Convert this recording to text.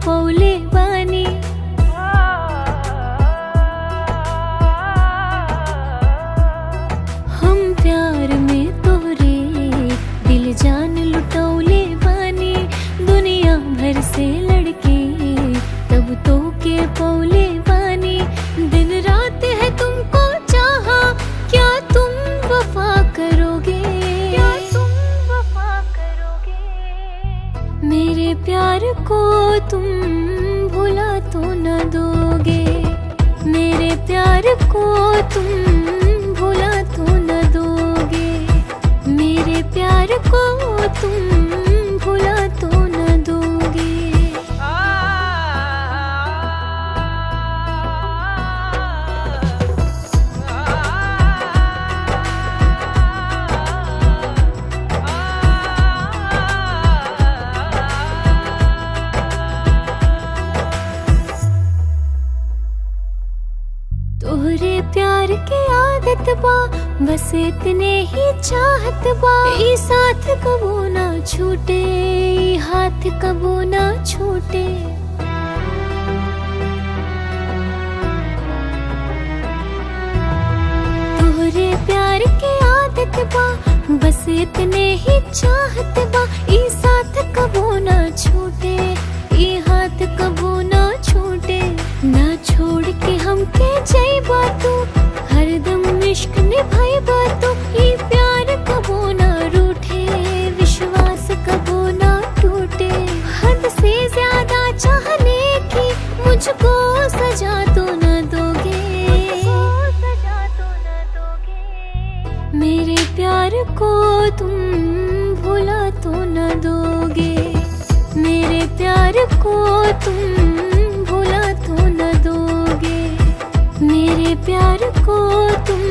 पौले बानी। हम प्यार में तोरे दिल जान लुटौले बानी। दुनिया भर से लड़के तब तो के पौले बानी। दिन रात है तुमको चाहा, क्या तुम वफा करोगे? क्या तुम वफा करोगे? मेरे प्यार को तुम भुला तो न दोगे। मेरे प्यार को तुम भुला तो न दोगे। मेरे प्यार को तुम भुला तो न दोगे। तोहरे प्यार के आदत बा, बस इतने ही चाहत बा। ई साथ कबो ना छूटे, ई हाथ कबो ना छूटे। तोहरे प्यार के आदत बा, बस इतने ही चाहत बा। ई साथ कबो ना छूटे, ई हाथ कबो ना छूटे। ना छोड़ के हमके जइबा तू, हरदम इश्क निभाइबा तू। ये प्यार कबो ना रूठे, विश्वास कबो ना टूटे। हद से ज्यादा चाहने की मुझको सजा तो न दोगे। मेरे प्यार को तुम भुला तो न दोगे। मेरे प्यार को तुम भुला तो न दोगे। मेरे प्यार को तुम